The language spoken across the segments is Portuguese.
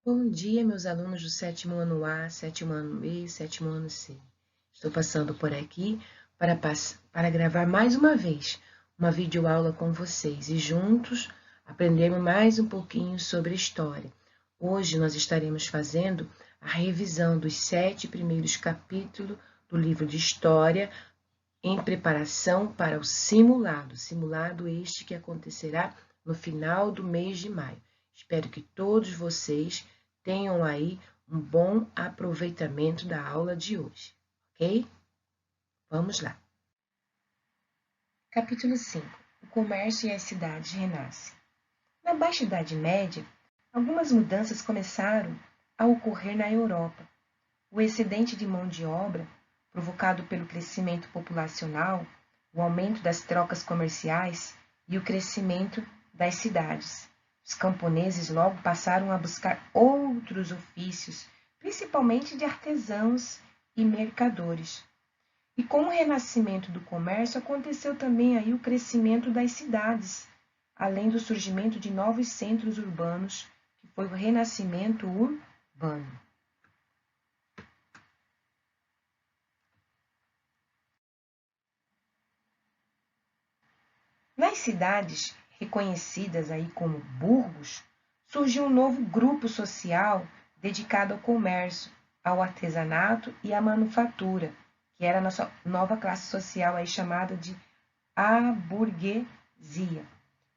Bom dia, meus alunos do sétimo ano A, sétimo ano B e sétimo ano C. Estou passando por aqui para gravar mais uma vez uma videoaula com vocês e juntos aprendermos mais um pouquinho sobre história. Hoje nós estaremos fazendo a revisão dos 7 primeiros capítulos do livro de História em preparação para o simulado este que acontecerá no final do mês de maio. Espero que todos vocês tenham aí um bom aproveitamento da aula de hoje, ok? Vamos lá. Capítulo 5. O comércio e as cidades renascem. Na Baixa Idade Média, algumas mudanças começaram a ocorrer na Europa. O excedente de mão de obra, provocado pelo crescimento populacional, o aumento das trocas comerciais e o crescimento das cidades. Os camponeses logo passaram a buscar outros ofícios, principalmente de artesãos e mercadores. E com o renascimento do comércio, aconteceu também aí o crescimento das cidades, além do surgimento de novos centros urbanos, que foi o renascimento urbano. Nas cidades reconhecidas aí como burgos, surgiu um novo grupo social dedicado ao comércio, ao artesanato e à manufatura, que era a nossa nova classe social aí chamada de aburguesia.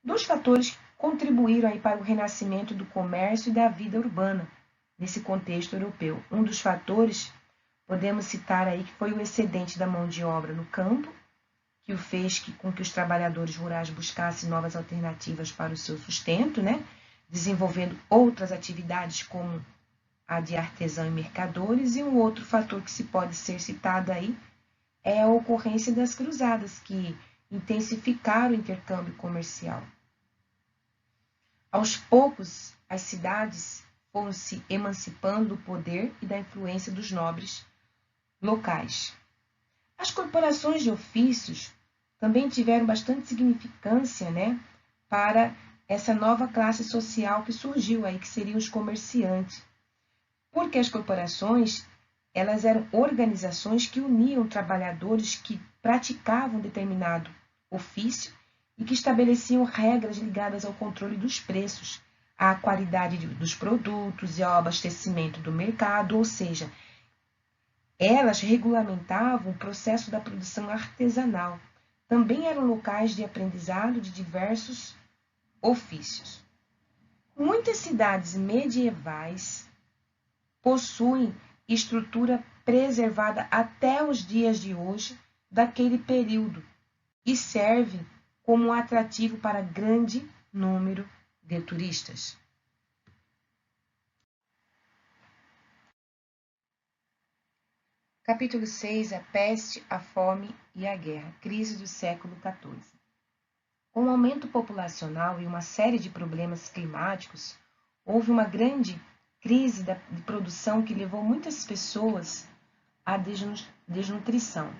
Dois fatores contribuíram aí para o renascimento do comércio e da vida urbana nesse contexto europeu. Um dos fatores podemos citar aí que foi o excedente da mão de obra no campo, que fez com que os trabalhadores rurais buscassem novas alternativas para o seu sustento, né? Desenvolvendo outras atividades como a de artesão e mercadores, e um outro fator que se pode ser citado aí é a ocorrência das cruzadas, que intensificaram o intercâmbio comercial. Aos poucos, as cidades foram se emancipando do poder e da influência dos nobres locais. As corporações de ofícios também tiveram bastante significância, né, para essa nova classe social que surgiu aí, que seriam os comerciantes. Porque as corporações, elas eram organizações que uniam trabalhadores que praticavam determinado ofício e que estabeleciam regras ligadas ao controle dos preços, à qualidade dos produtos e ao abastecimento do mercado, ou seja, elas regulamentavam o processo da produção artesanal. Também eram locais de aprendizado de diversos ofícios. Muitas cidades medievais possuem estrutura preservada até os dias de hoje daquele período e servem como um atrativo para grande número de turistas. Capítulo 6. A peste, a fome e a guerra. Crise do século XIV. Com o aumento populacional e uma série de problemas climáticos, houve uma grande crise de produção que levou muitas pessoas à desnutrição.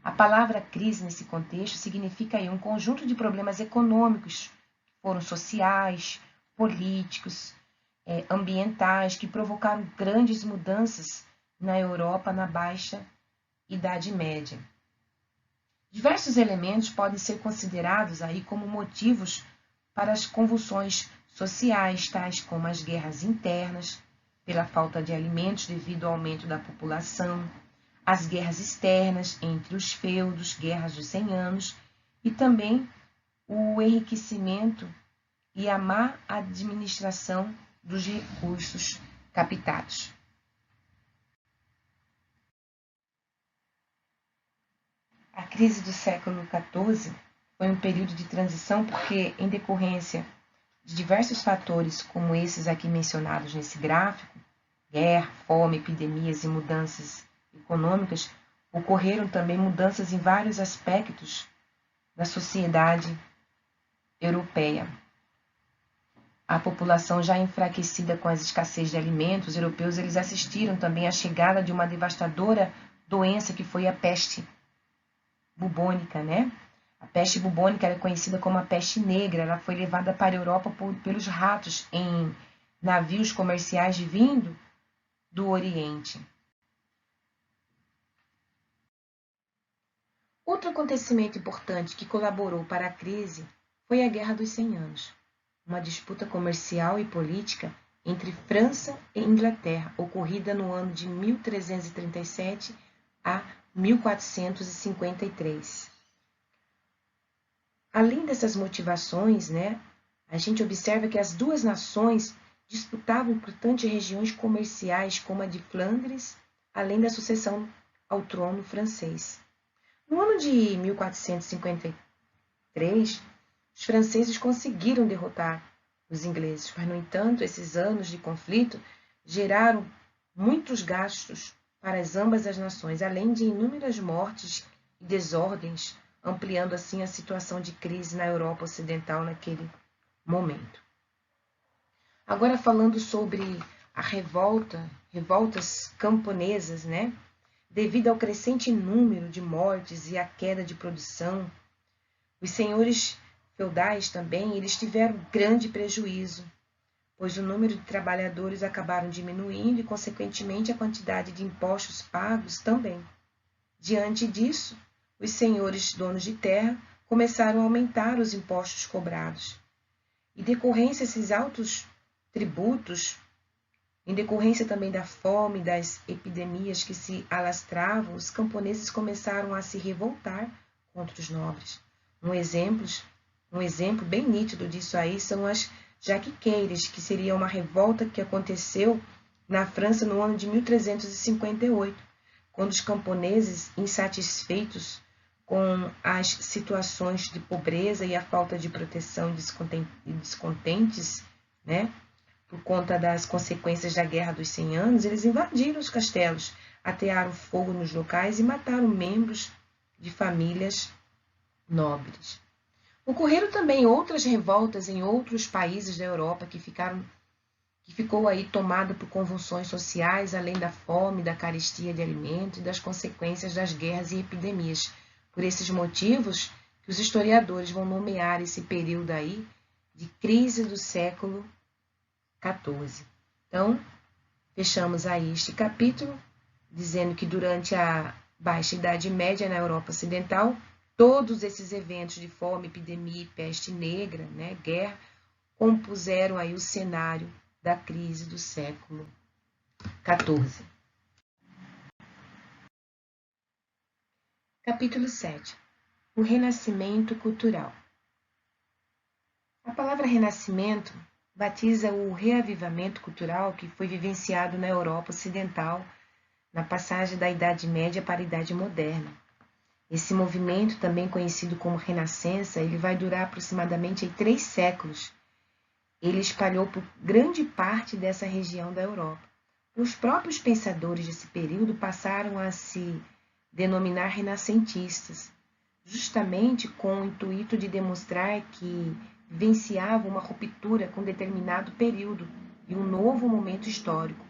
A palavra crise nesse contexto significa aí um conjunto de problemas econômicos, que foram sociais, políticos, ambientais, que provocaram grandes mudanças na Europa na Baixa Idade Média. Diversos elementos podem ser considerados aí como motivos para as convulsões sociais, tais como as guerras internas, pela falta de alimentos devido ao aumento da população, as guerras externas entre os feudos, guerras dos 100 anos, e também o enriquecimento e a má administração dos recursos captados. A crise do século XIV foi um período de transição porque, em decorrência de diversos fatores como esses aqui mencionados nesse gráfico, guerra, fome, epidemias e mudanças econômicas, ocorreram também mudanças em vários aspectos da sociedade europeia. A população já enfraquecida com as escassez de alimentos, os europeus eles assistiram também à chegada de uma devastadora doença que foi a peste bubônica, né? A peste bubônica era conhecida como a peste negra. Ela foi levada para a Europa pelos ratos em navios comerciais vindo do Oriente. Outro acontecimento importante que colaborou para a crise foi a Guerra dos 100 Anos, uma disputa comercial e política entre França e Inglaterra, ocorrida no ano de 1337 a 1453. Além dessas motivações, a gente observa que as duas nações disputavam importantes regiões comerciais, como a de Flandres, além da sucessão ao trono francês. No ano de 1453, os franceses conseguiram derrotar os ingleses, mas, no entanto, esses anos de conflito geraram muitos gastos para ambas as nações, além de inúmeras mortes e desordens, ampliando assim a situação de crise na Europa Ocidental naquele momento. Agora falando sobre a revoltas camponesas, devido ao crescente número de mortes e à queda de produção, os senhores feudais também eles tiveram grande prejuízo, pois o número de trabalhadores acabaram diminuindo e, consequentemente, a quantidade de impostos pagos também. Diante disso, os senhores donos de terra começaram a aumentar os impostos cobrados. Em decorrência desses altos tributos, em decorrência também da fome e das epidemias que se alastravam, os camponeses começaram a se revoltar contra os nobres. Um exemplo bem nítido disso aí são as jaquiqueiras, que seria uma revolta que aconteceu na França no ano de 1358, quando os camponeses, insatisfeitos com as situações de pobreza e a falta de proteção e descontentes, por conta das consequências da Guerra dos 100 Anos, eles invadiram os castelos, atearam fogo nos locais e mataram membros de famílias nobres. Ocorreram também outras revoltas em outros países da Europa que ficou aí tomada por convulsões sociais, além da fome, da carestia de alimentos e das consequências das guerras e epidemias. Por esses motivos que os historiadores vão nomear esse período aí de crise do século XIV. Então, fechamos aí este capítulo dizendo que durante a Baixa Idade Média na Europa Ocidental, todos esses eventos de fome, epidemia e peste negra, guerra, compuseram aí o cenário da crise do século XIV. Capítulo 7. O Renascimento Cultural. A palavra renascimento batiza o reavivamento cultural que foi vivenciado na Europa Ocidental na passagem da Idade Média para a Idade Moderna. Esse movimento, também conhecido como Renascença, ele vai durar aproximadamente 3 séculos. Ele espalhou por grande parte dessa região da Europa. Os próprios pensadores desse período passaram a se denominar renascentistas, justamente com o intuito de demonstrar que vivenciavam uma ruptura com determinado período e um novo momento histórico.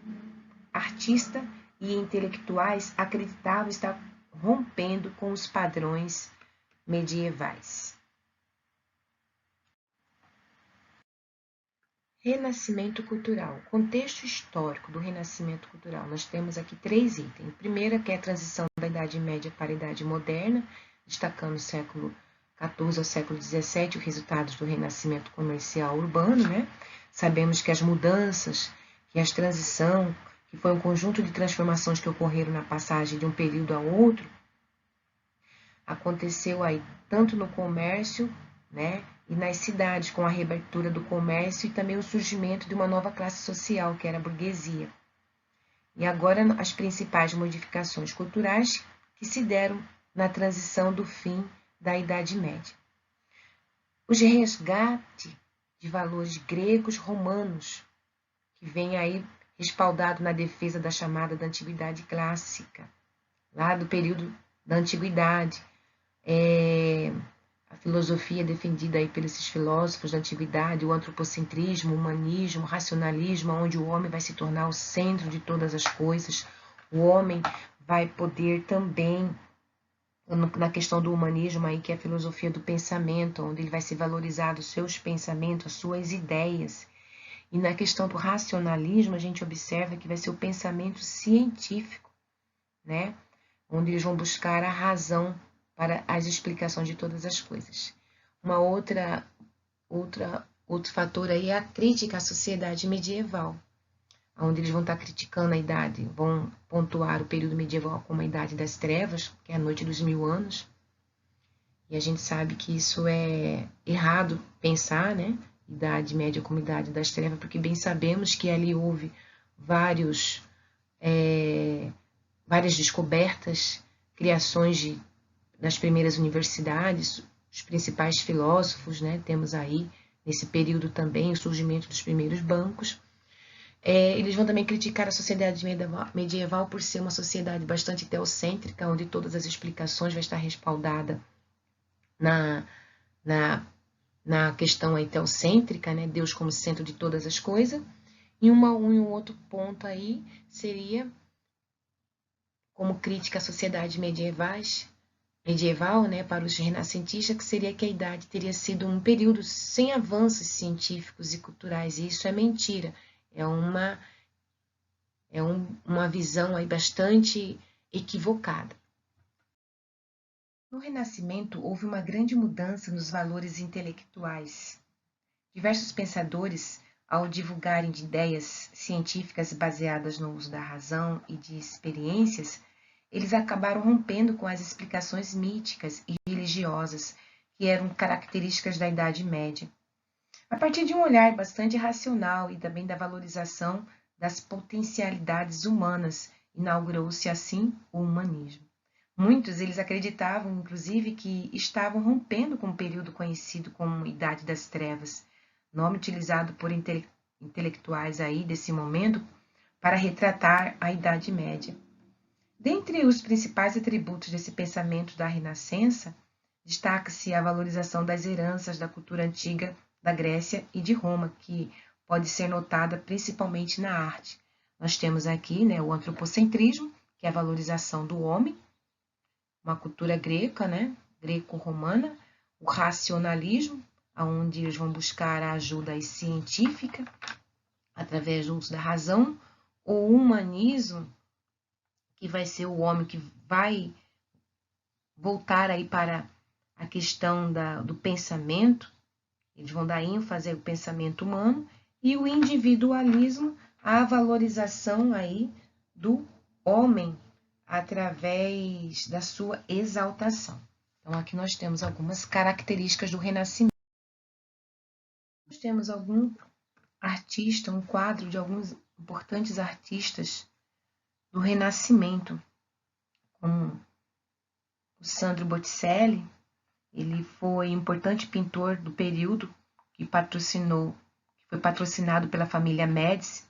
Artistas e intelectuais acreditavam estar rompendo com os padrões medievais. Renascimento cultural. Contexto histórico do renascimento cultural. Nós temos aqui 3 itens. O primeiro, que é a transição da Idade Média para a Idade Moderna, destacando o século XIV ao século XVII, os resultados do renascimento comercial urbano. Sabemos que as mudanças, que as transição, que foi um conjunto de transformações que ocorreram na passagem de um período a outro, aconteceu aí tanto no comércio, e nas cidades, com a reabertura do comércio e também o surgimento de uma nova classe social, que era a burguesia. E agora as principais modificações culturais que se deram na transição do fim da Idade Média. O resgate de valores gregos romanos, que vem aí respaldado na defesa da chamada da Antiguidade Clássica, lá do período da Antiguidade. A filosofia defendida aí pelos filósofos da Antiguidade, o antropocentrismo, o humanismo, o racionalismo, onde o homem vai se tornar o centro de todas as coisas. O homem vai poder também, na questão do humanismo, aí, que é a filosofia do pensamento, onde ele vai se valorizar os seus pensamentos, as suas ideias. E na questão do racionalismo, a gente observa que vai ser o pensamento científico, né? Onde eles vão buscar a razão para as explicações de todas as coisas. Outro fator aí é a crítica à sociedade medieval, onde eles vão estar criticando a idade, vão pontuar o período medieval como a idade das trevas, que é a noite dos 1000 anos. E a gente sabe que isso é errado pensar, né? Idade média como idade das trevas, porque bem sabemos que ali houve várias descobertas, criações das primeiras universidades, os principais filósofos, né? Temos aí, nesse período também, o surgimento dos primeiros bancos. Eles vão também criticar a sociedade medieval por ser uma sociedade bastante teocêntrica, onde todas as explicações vão estar respaldadas na questão aí teocêntrica, né? Deus como centro de todas as coisas. E um outro ponto aí seria, como crítica à sociedade medieval, né, para os renascentistas, que seria que a idade teria sido um período sem avanços científicos e culturais. E isso é mentira. É uma visão aí bastante equivocada. No Renascimento, houve uma grande mudança nos valores intelectuais. Diversos pensadores, ao divulgarem de ideias científicas baseadas no uso da razão e de experiências, eles acabaram rompendo com as explicações míticas e religiosas que eram características da Idade Média. A partir de um olhar bastante racional e também da valorização das potencialidades humanas, inaugurou-se assim o humanismo. Muitos eles acreditavam, inclusive, que estavam rompendo com o período conhecido como Idade das Trevas, nome utilizado por intelectuais aí desse momento para retratar a Idade Média. Dentre os principais atributos desse pensamento da Renascença, destaca-se a valorização das heranças da cultura antiga da Grécia e de Roma, que pode ser notada principalmente na arte. Nós temos aqui, né, o antropocentrismo, que é a valorização do homem, uma cultura greca, né, greco-romana, o racionalismo, onde eles vão buscar a ajuda científica através do uso da razão, o humanismo, que vai ser o homem que vai voltar aí para a questão do pensamento, eles vão dar ênfase ao pensamento humano, e o individualismo, a valorização aí do homem através da sua exaltação. Então, aqui nós temos algumas características do Renascimento. Nós temos algum artista, um quadro de alguns importantes artistas do Renascimento, como o Sandro Botticelli. Ele foi um importante pintor do período que foi patrocinado pela família Médici.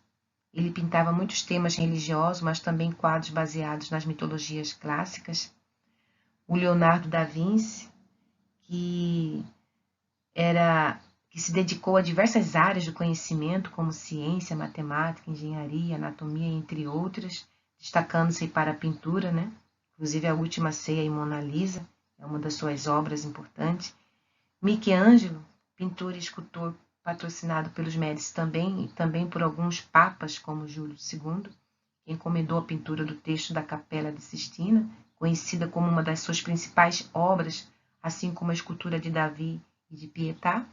Ele pintava muitos temas religiosos, mas também quadros baseados nas mitologias clássicas. O Leonardo da Vinci, que se dedicou a diversas áreas do conhecimento, como ciência, matemática, engenharia, anatomia, entre outras, destacando-se para a pintura, né? Inclusive a Última Ceia e Mona Lisa é uma das suas obras importantes. Michelangelo, pintor e escultor patrocinado pelos Médici também, e também por alguns papas, como Júlio II, que encomendou a pintura do texto da Capela de Sistina, conhecida como uma das suas principais obras, assim como a escultura de Davi e de Pietà.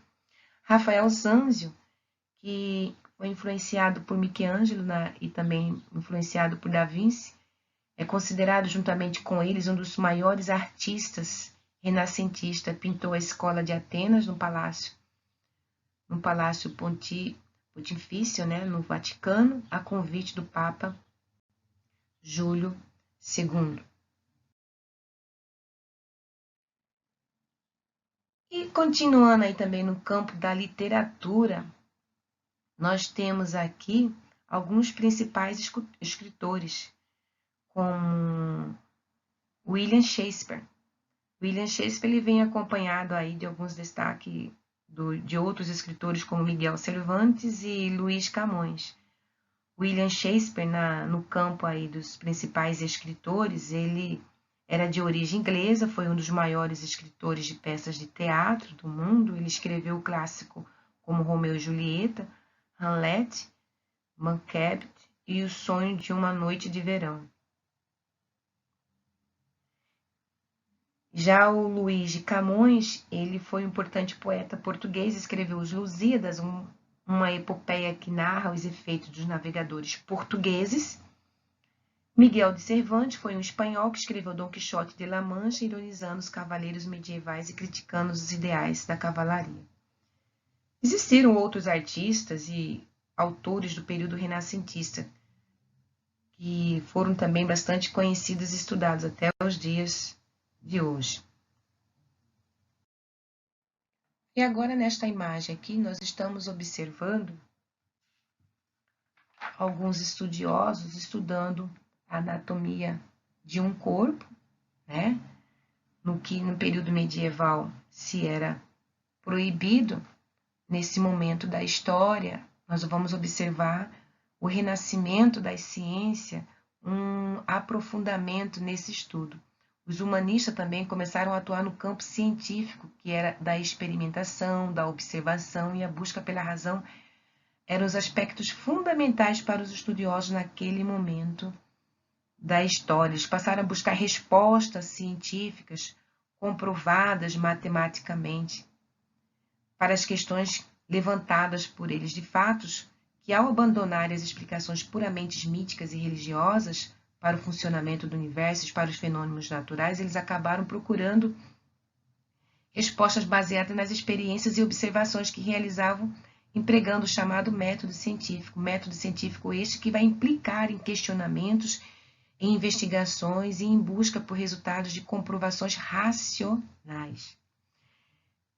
Rafael Sanzio, que foi influenciado por Michelangelo e também influenciado por Da Vinci, é considerado, juntamente com eles, um dos maiores artistas renascentistas. Pintou a Escola de Atenas no Palácio Pontifício, né, no Vaticano, a convite do Papa Júlio II. E continuando aí também no campo da literatura, nós temos aqui alguns principais escritores, como William Shakespeare. William Shakespeare ele vem acompanhado aí de alguns destaques de outros escritores como Miguel Cervantes e Luís Camões. William Shakespeare, no campo aí dos principais escritores, ele era de origem inglesa, foi um dos maiores escritores de peças de teatro do mundo. Ele escreveu o clássico como Romeu e Julieta, Hamlet, Macbeth e O Sonho de uma Noite de Verão. Já o Luís de Camões, ele foi um importante poeta português, escreveu Os Lusíadas, uma epopeia que narra os efeitos dos navegadores portugueses. Miguel de Cervantes foi um espanhol que escreveu Dom Quixote de La Mancha, ironizando os cavaleiros medievais e criticando os ideais da cavalaria. Existiram outros artistas e autores do período renascentista que foram também bastante conhecidos e estudados até os dias de hoje. E agora, nesta imagem aqui, nós estamos observando alguns estudiosos estudando a anatomia de um corpo, né? No que no período medieval se era proibido. Nesse momento da história, nós vamos observar o renascimento da ciência, um aprofundamento nesse estudo. Os humanistas também começaram a atuar no campo científico, que era da experimentação, da observação, e a busca pela razão eram os aspectos fundamentais para os estudiosos naquele momento da história. Eles passaram a buscar respostas científicas comprovadas matematicamente para as questões levantadas por eles, de fatos que, ao abandonar as explicações puramente míticas e religiosas para o funcionamento do universo e para os fenômenos naturais, eles acabaram procurando respostas baseadas nas experiências e observações que realizavam, empregando o chamado método científico este que vai implicar em questionamentos, em investigações e em busca por resultados de comprovações racionais.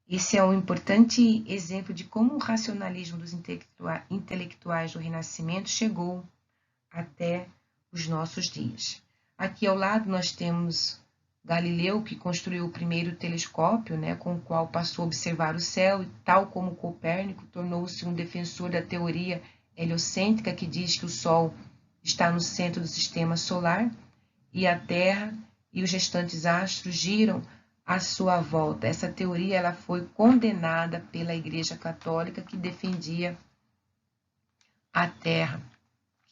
Esse é um importante exemplo de como o racionalismo dos intelectuais do Renascimento chegou até os nossos dias. Aqui ao lado nós temos Galileu, que construiu o primeiro telescópio, né, com o qual passou a observar o céu, e tal como Copérnico, tornou-se um defensor da teoria heliocêntrica, que diz que o Sol está no centro do sistema solar e a Terra e os restantes astros giram à sua volta. Essa teoria ela foi condenada pela Igreja Católica, que defendia a Terra,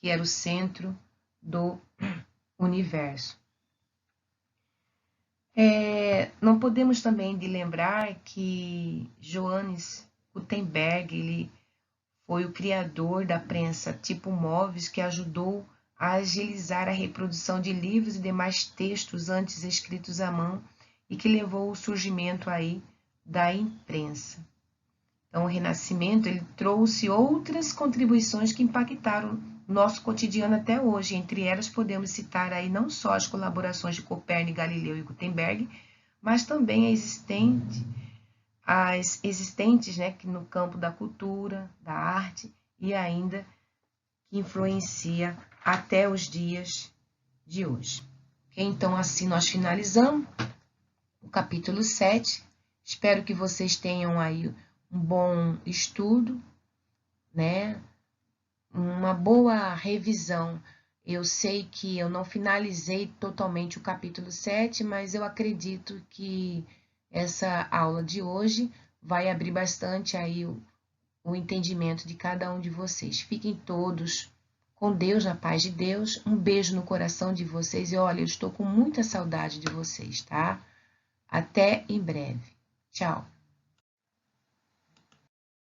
que era o centro do universo. Não podemos também de lembrar que Johannes Gutenberg ele foi o criador da prensa tipo móveis, que ajudou a agilizar a reprodução de livros e demais textos antes escritos à mão e que levou ao surgimento aí da imprensa. Então, o Renascimento ele trouxe outras contribuições que impactaram nosso cotidiano até hoje. Entre elas, podemos citar aí não só as colaborações de Copérnico, Galileu e Gutenberg, mas também as existentes, né, no campo da cultura, da arte e ainda que influencia até os dias de hoje. Então, assim nós finalizamos o capítulo 7. Espero que vocês tenham aí um bom estudo, né? Uma boa revisão. Eu sei que eu não finalizei totalmente o capítulo 7, mas eu acredito que essa aula de hoje vai abrir bastante aí o entendimento de cada um de vocês. Fiquem todos com Deus, na paz de Deus. Um beijo no coração de vocês e olha, eu estou com muita saudade de vocês, tá? Até em breve. Tchau.